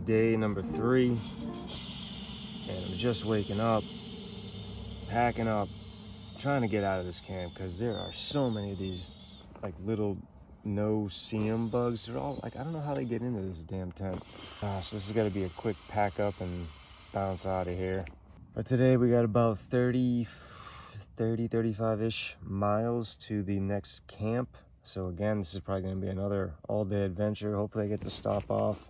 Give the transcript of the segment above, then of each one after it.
day number 3, and I'm just waking up, packing up, trying to get out of this camp because there are so many of these like little no-see-em bugs. They're all like, I don't know how they get into this damn tent. So this is gonna be a quick pack up and bounce out of here. But today we got about 35-ish miles to the next camp. So again, this is probably gonna be another all-day adventure. Hopefully I get to stop off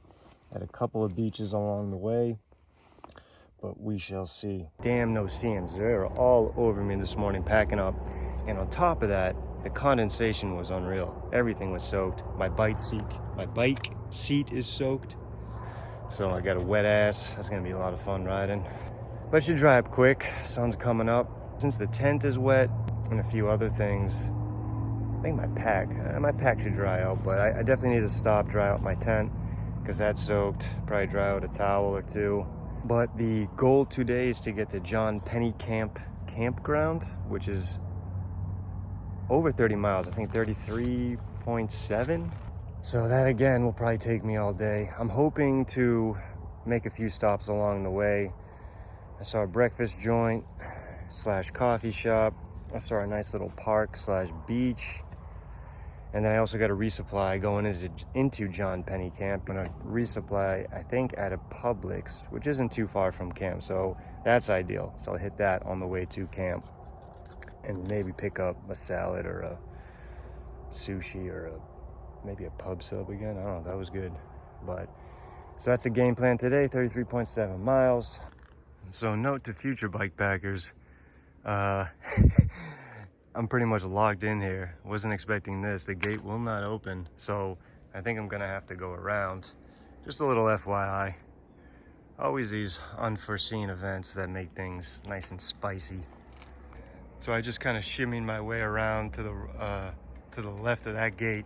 at a couple of beaches along the way, but we shall see. Damn no-see-ems, they're all over me this morning packing up. And on top of that, the condensation was unreal. Everything was soaked. My bike seat is soaked. So I got a wet ass. That's gonna be a lot of fun riding. But it should dry up quick. Sun's coming up. Since the tent is wet and a few other things, I think my pack should dry out, but I definitely need to stop, dry out my tent because that's soaked. Probably dry out a towel or two. But the goal today is to get to Pennekamp campground, which is over 30 miles, I think 33.7. So that again will probably take me all day. I'm hoping to make a few stops along the way. I saw a breakfast joint / coffee shop. I saw a nice little park / beach. And then I also got a resupply going into Pennekamp. I'm gonna resupply, I think, at a Publix, which isn't too far from camp. So that's ideal. So I'll hit that on the way to camp and maybe pick up a salad or a sushi or maybe a pub sub again. I don't know, that was good. But so that's the game plan today, 33.7 miles. So note to future bike packers, I'm pretty much locked in here. Wasn't expecting this. The gate will not open, so I think I'm gonna have to go around. Just a little FYI. Always these unforeseen events that make things nice and spicy. So I just kind of shimmied my way around to the left of that gate,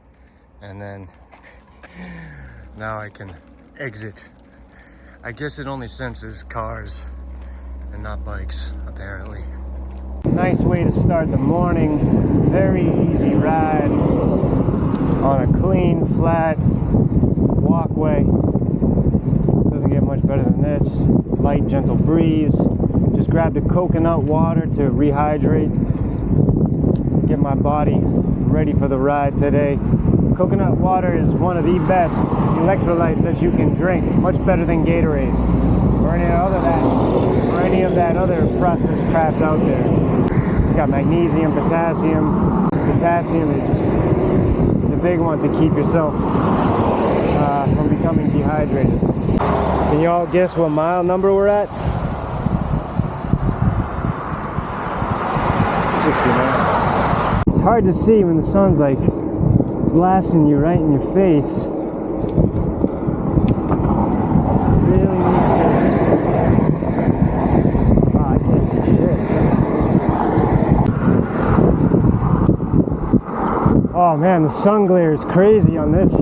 and then now I can exit. I guess it only senses cars and not bikes, apparently. Nice way to start the morning. Very easy ride on a clean, flat walkway. Doesn't get much better than this. Light, gentle breeze. Just grabbed a coconut water to rehydrate, get my body ready for the ride today. Coconut water is one of the best electrolytes that you can drink, much better than Gatorade or any of that other processed crap out there. It's got magnesium, potassium. Potassium is a big one to keep yourself from becoming dehydrated. Can you all guess what mile number we're at? 69. It's hard to see when the sun's like blasting you right in your face. Really needs to... Oh, I can't see shit. Oh man, the sun glare is crazy on this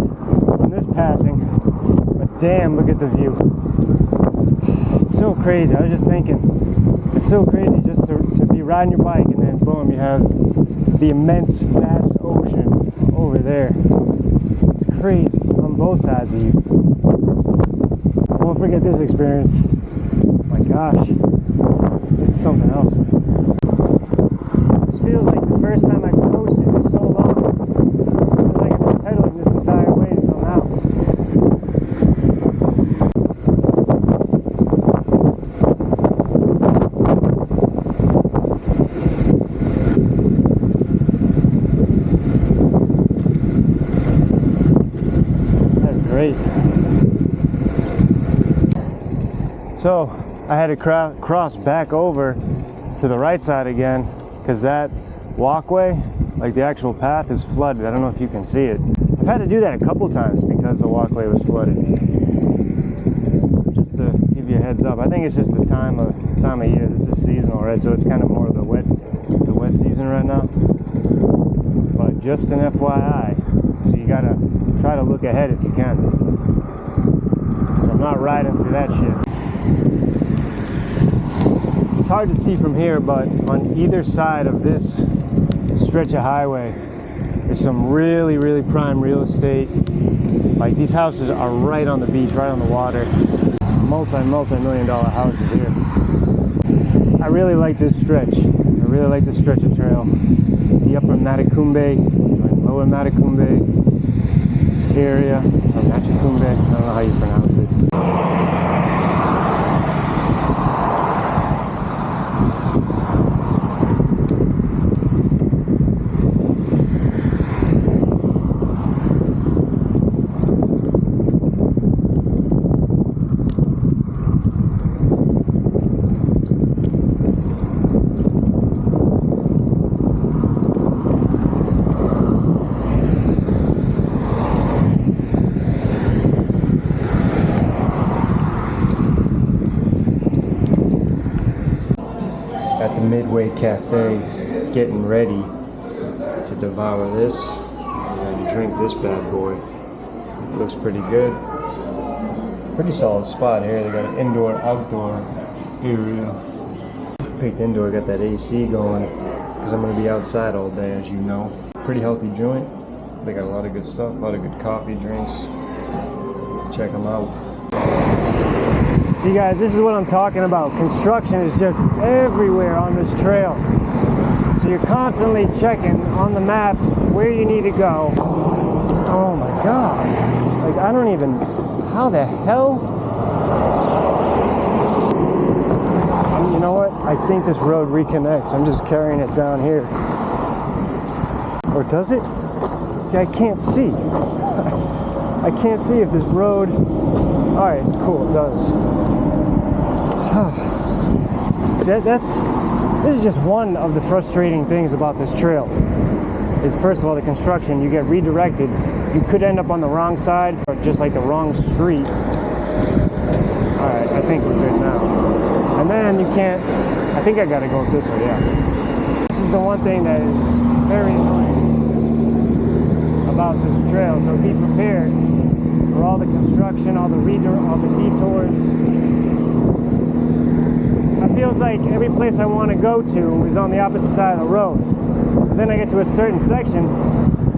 passing. But damn, look at the view. It's so crazy. I was just thinking, it's so crazy just to be riding your bike and then boom, you have the immense, vast ocean over there. It's crazy on both sides of you. I won't forget this experience. My gosh, this is something else. This feels like the first time I coasted in so long. It feels like I've been pedaling this entire way until now. So I had to cross back over to the right side again because that walkway, like the actual path, is flooded. I don't know if you can see it. I've had to do that a couple times because the walkway was flooded. So just to give you a heads up, I think it's just the time of year. This is seasonal, right? So it's kind of more of the wet season right now. But just an FYI, so you gotta try to look ahead if you can. Because I'm not riding through that shit. It's hard to see from here, but on either side of this stretch of highway There's some really, really prime real estate. Like, these houses are right on the beach, right on the water. Multi-million-dollar houses here. I really like this stretch. I really like this stretch of trail. The upper Matacumbe, or lower Matacumbe area, or Matacumbe, I don't know how you pronounce it. At the Midway Cafe, getting ready to devour this and drink this bad boy. Looks pretty good. Pretty solid spot here. They got an indoor outdoor area. Picked indoor, got that AC going because I'm going to be outside all day, as you know. Pretty healthy joint. They got a lot of good stuff, a lot of good coffee, drinks. Check them out. See guys, this is what I'm talking about. Construction is just everywhere on this trail. So you're constantly checking on the maps where you need to go. Oh my God. Like, I don't even, how the hell? You know what? I think this road reconnects. I'm just carrying it down here. Or does it? See, I can't see. I can't see if this road, all right, cool, it does. This is just one of the frustrating things about this trail. Is first of all, the construction, you get redirected. You could end up on the wrong side, or just like the wrong street. All right, I think we're good now. And then you can't, I think I gotta go this way, yeah. This is the one thing that is very annoying about this trail, so be prepared for all the construction, all the detours. It feels like every place I want to go to is on the opposite side of the road. But then I get to a certain section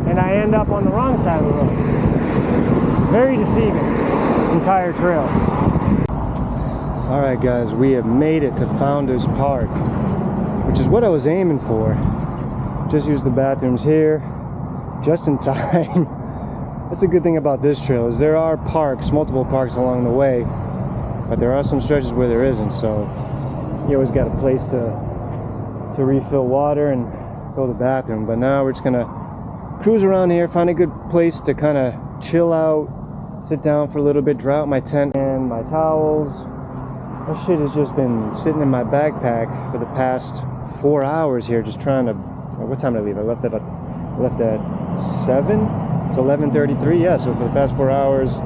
and I end up on the wrong side of the road. It's very deceiving, this entire trail. Alright guys, we have made it to Founders Park, which is what I was aiming for. Just used the bathrooms here, just in time. That's a good thing about this trail, is there are parks, multiple parks along the way, but there are some stretches where there isn't, so you always got a place to refill water and go to the bathroom. But now we're just gonna cruise around here, find a good place to kind of chill out, sit down for a little bit, dry out my tent and my towels. That shit has just been sitting in my backpack for the past 4 hours here, just trying to, what time did I leave? I left at 7? It's 11:33, yeah, so for the past 4 hours,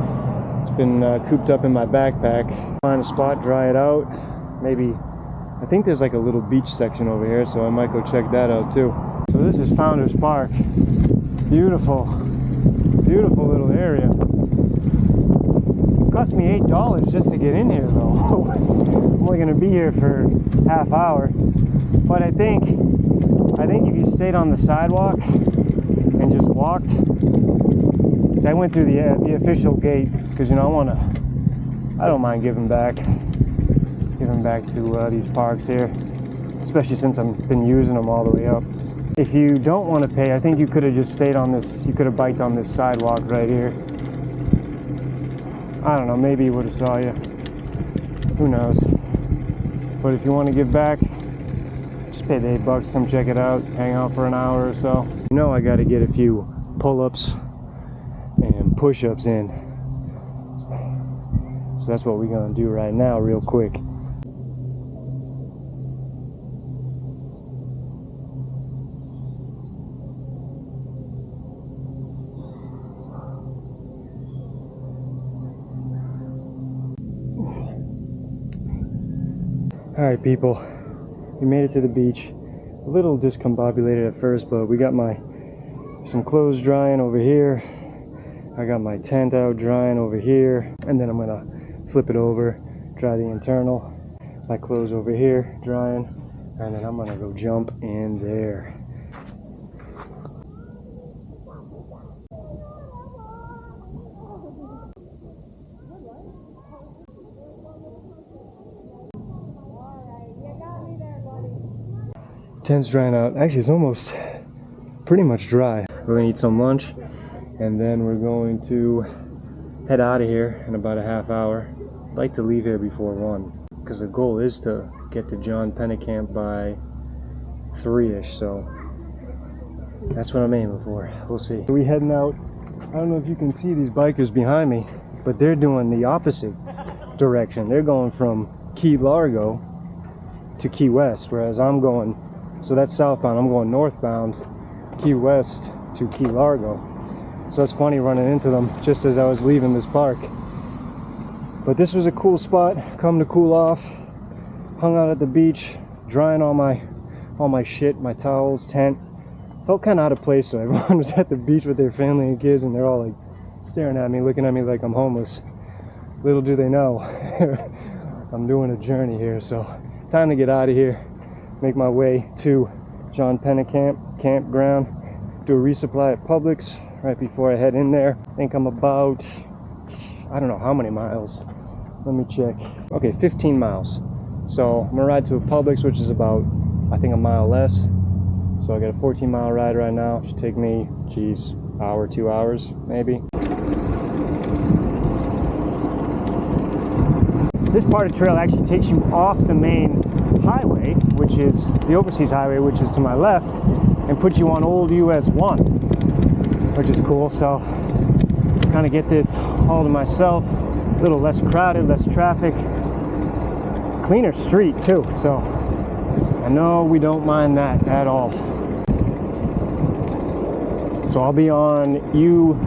it's been cooped up in my backpack. Find a spot, dry it out. Maybe, I think there's like a little beach section over here, so I might go check that out too. So this is Founders Park. Beautiful, beautiful little area. It cost me $8 just to get in here though. I'm only gonna be here for half hour. But I think if you stayed on the sidewalk and just walked, see, I went through the official gate because, you know, I don't mind giving back to these parks here, especially since I've been using them all the way up. If you don't want to pay, I think you could have just stayed on this, you could have biked on this sidewalk right here. I don't know, maybe he would have saw you. Who knows? But if you want to give back, just pay the $8, come check it out, hang out for an hour or so. You know, I got to get a few pull-ups and push-ups in. So that's what we're gonna do right now, real quick. Alright people, we made it to the beach. A little discombobulated at first, but we got some clothes drying over here. I got my tent out drying over here, and then I'm gonna flip it over, dry the internal. My clothes over here drying, and then I'm gonna go jump in there. Tent's drying out. Actually, it's almost pretty much dry. We're gonna eat some lunch, and then we're going to head out of here in about a half hour. I'd like to leave here before 1, because the goal is to get to John Pennekamp by 3-ish, so that's what I'm aiming for. We'll see. We're heading out. I don't know if you can see these bikers behind me, but they're doing the opposite direction. They're going from Key Largo to Key West, whereas I'm going, so that's southbound, I'm going northbound, Key West to Key Largo. So it's funny running into them just as I was leaving this park. But this was a cool spot, come to cool off, hung out at the beach, drying all my shit, my towels, tent. Felt kind of out of place, so everyone was at the beach with their family and kids, and they're all like staring at me, looking at me like I'm homeless. Little do they know, I'm doing a journey here, so time to get out of here, make my way to John Pennekamp campground, do a resupply at Publix right before I head in there. I think I'm about, I don't know how many miles, let me check. Okay, 15 miles. So I'm gonna ride to a Publix, which is about, I think, a mile less. So I got a 14-mile ride right now. Should take me, geez, hour, 2 hours maybe. This part of the trail actually takes you off the main highway, which is the overseas highway, which is to my left, and puts you on old US 1, which is cool. So kind of get this all to myself, a little less crowded, less traffic, cleaner street too. So I know we don't mind that at all. So I'll be on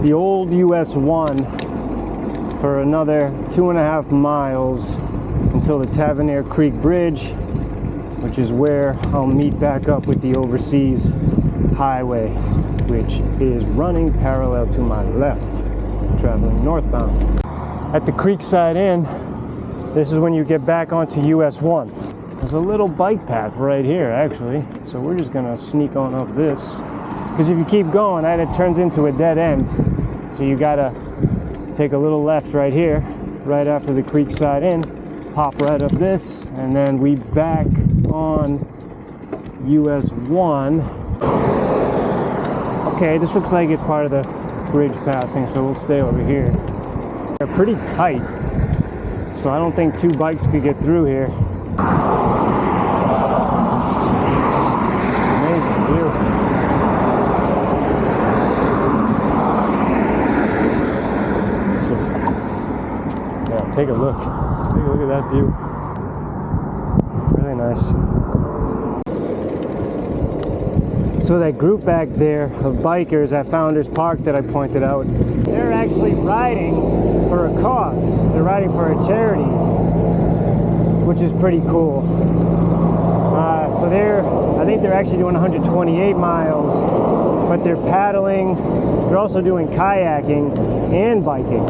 the old US 1 for another 2.5 miles until the Tavernier Creek Bridge, which is where I'll meet back up with the overseas highway, which is running parallel to my left, traveling northbound. At the Creekside Inn, this is when you get back onto US 1. There's a little bike path right here, actually, so we're just gonna sneak on up this, because if you keep going, it turns into a dead end, so you gotta take a little left right here, right after the Creekside Inn, pop right up this, and then we back on US 1. Okay, this looks like it's part of the bridge passing, so we'll stay over here. They're pretty tight, so I don't think 2 bikes could get through here. Amazing view. Just, yeah, take a look. Take a look at that view. Really nice. So that group back there of bikers at Founders Park that I pointed out, they're actually riding for a cause. They're riding for a charity, which is pretty cool. So I think they're actually doing 128 miles, but they're paddling. They're also doing kayaking and biking.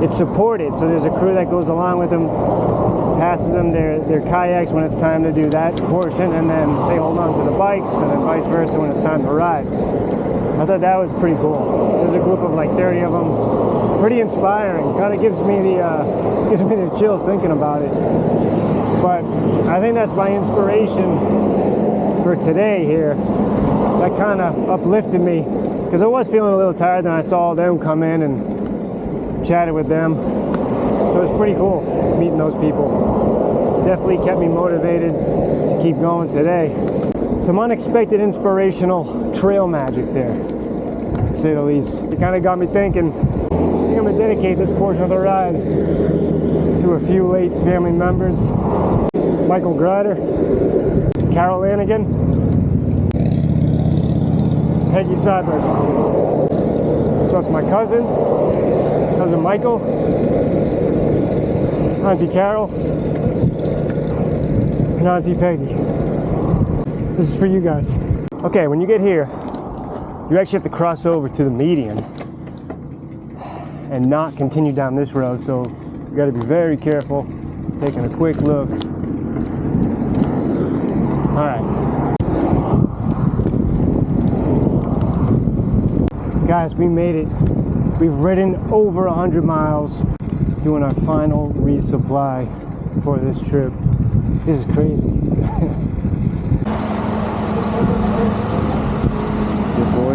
It's supported, so there's a crew that goes along with them, passes them their kayaks when it's time to do that portion, and then they hold on to the bikes, and then vice versa when it's time to ride. I thought that was pretty cool. There's a group of like 30 of them. Pretty inspiring. Kind of gives me the chills thinking about it. But I think that's my inspiration for today here. That kind of uplifted me, because I was feeling a little tired, and I saw them come in and chatted with them. So it's pretty cool meeting those people. Definitely kept me motivated to keep going today. Some unexpected inspirational trail magic there, to say the least. It kind of got me thinking, I think I'm going to dedicate this portion of the ride to a few late family members. Michael Grider, Carol Lanigan, Peggy Seibert. So that's my cousin Michael, Auntie Carol, and Auntie Peggy. This is for you guys. Okay, when you get here, you actually have to cross over to the median and not continue down this road, so you got to be very careful. Taking a quick look. All right. Guys, we made it. We've ridden over 100 miles doing our final resupply for this trip. This is crazy.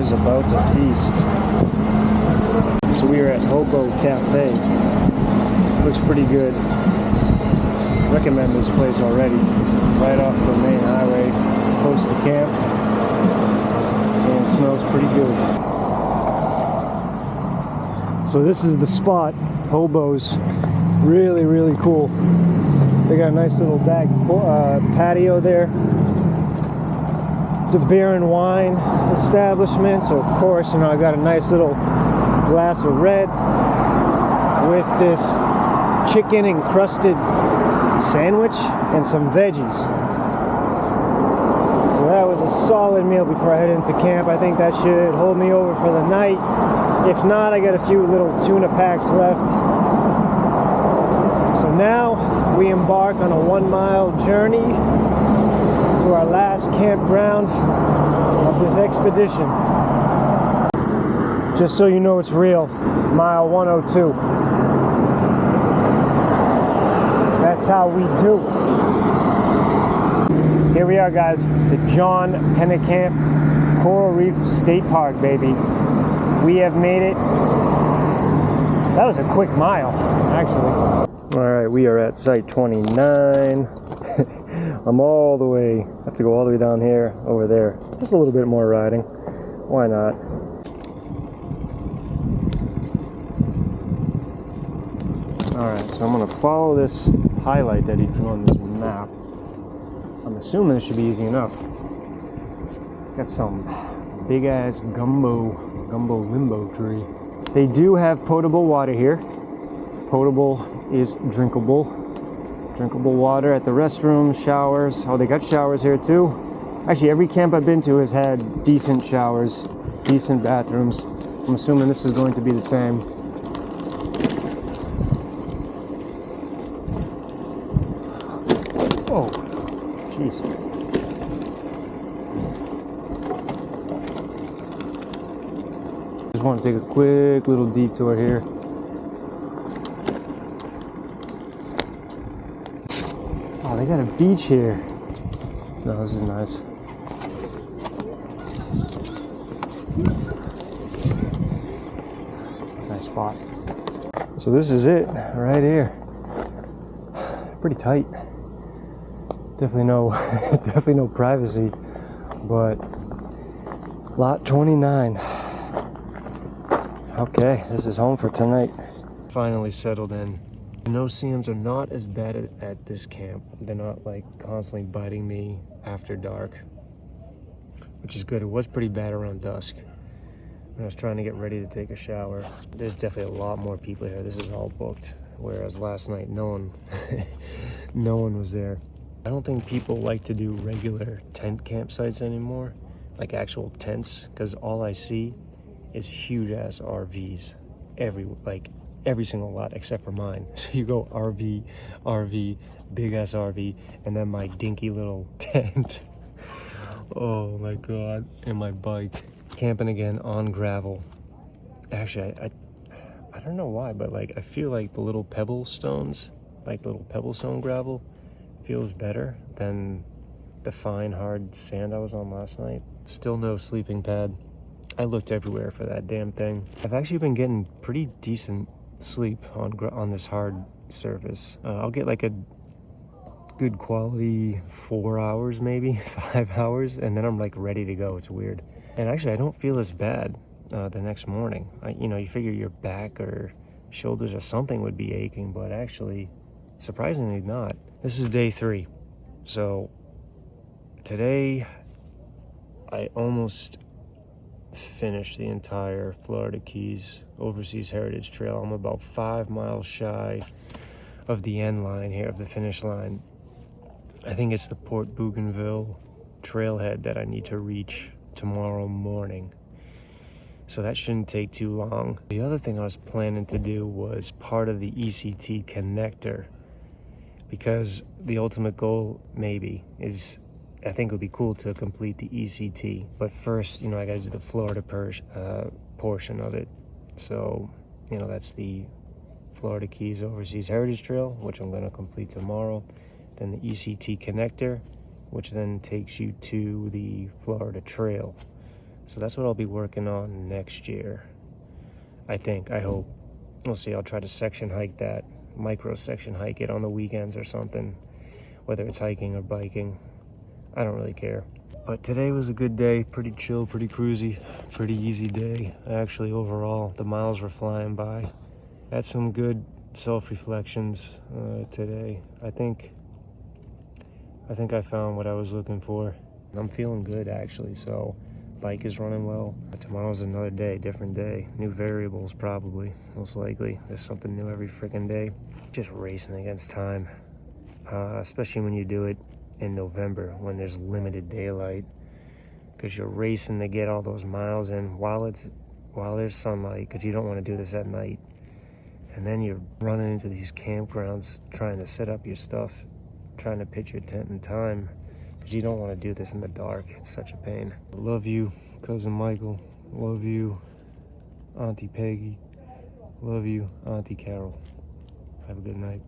is about to feast. So we are at Hobo Cafe. Looks pretty good. Recommend this place already. Right off the main highway, close to camp. And it smells pretty good. So this is the spot, Hobo's. Really, really cool. They got a nice little back patio there. It's a beer and wine establishment, so of course, I got a nice little glass of red with this chicken encrusted sandwich and some veggies. So that was a solid meal before I head into camp. I think that should hold me over for the night. If not, I got a few little tuna packs left. So now we embark on a 1-mile journey to our last campground of this expedition. Just so you know it's real, mile 102. That's how we do. Here we are, guys, the John Pennekamp Coral Reef State Park, baby. We have made it. That was a quick mile, actually. All right, we are at site 29. I'm all the way, I have to go all the way down here, over there. Just a little bit more riding. Why not? All right, so I'm gonna follow this highlight that he drew on this map. I'm assuming this should be easy enough. Got some big ass gumbo limbo tree. They do have potable water here. Potable is drinkable water at the restrooms, showers. Oh, they got showers here too. Actually, every camp I've been to has had decent showers, decent bathrooms. I'm assuming this is going to be the same. Oh, jeez. Just want to take a quick little detour here. Oh, they got a beach here. No, this is nice. Nice spot. So this is it right here. Pretty tight. Definitely no privacy, but lot 29. Okay, this is home for tonight. Finally settled in. No-see-ums are not as bad at this camp. They're not like constantly biting me after dark, which is good. It was pretty bad around dusk when I was trying to get ready to take a shower. There's definitely a lot more people here. This is all booked, whereas last night no one was there. I don't think people like to do regular tent campsites anymore, like actual tents, because all I see is huge ass RVs every single lot except for mine. So you go RV, big ass RV, and then my dinky little tent. Oh my god, and my bike. Camping again on gravel. Actually, I don't know why, but like I feel like the little pebble stones, like little pebble stone gravel, feels better than the fine hard sand I was on last night. Still no sleeping pad. I looked everywhere for that damn thing. I've actually been getting pretty decent sleep on this hard surface. I'll get like a good quality 4 hours, maybe 5 hours, and then I'm like ready to go. It's weird. And actually I don't feel as bad the next morning. You figure your back or shoulders or something would be aching, but actually surprisingly not. This is day 3. So today I almost finished the entire Florida Keys Overseas Heritage Trail. I'm about 5 miles shy of the end line here, of the finish line. I think it's the Port Bougainville trailhead that I need to reach tomorrow morning. So that shouldn't take too long. The other thing I was planning to do was part of the ECT connector, because the ultimate goal maybe is, I think it would be cool to complete the ECT, but first, I got to do the Florida portion of it. So, that's the Florida Keys Overseas Heritage Trail, which I'm going to complete tomorrow. Then the ECT connector, which then takes you to the Florida Trail, So that's what I'll be working on next year. I think, I hope. We'll see. I'll try to section hike that, micro section hike it on the weekends or something, whether it's hiking or biking. I don't really care. But today was a good day, pretty chill, pretty cruisy, pretty easy day. Actually, overall, the miles were flying by. Had some good self-reflections today. I think I found what I was looking for. I'm feeling good, actually, so bike is running well. Tomorrow's another day, different day. New variables, probably, most likely. There's something new every freaking day. Just racing against time, especially when you do it in November when there's limited daylight, because you're racing to get all those miles in while there's sunlight, because you don't want to do this at night. And then you're running into these campgrounds trying to set up your stuff, trying to pitch your tent in time, because you don't want to do this in the dark. It's such a pain. Love you, Cousin Michael. Love you, Auntie Peggy. Love you, Auntie Carol. Have a good night.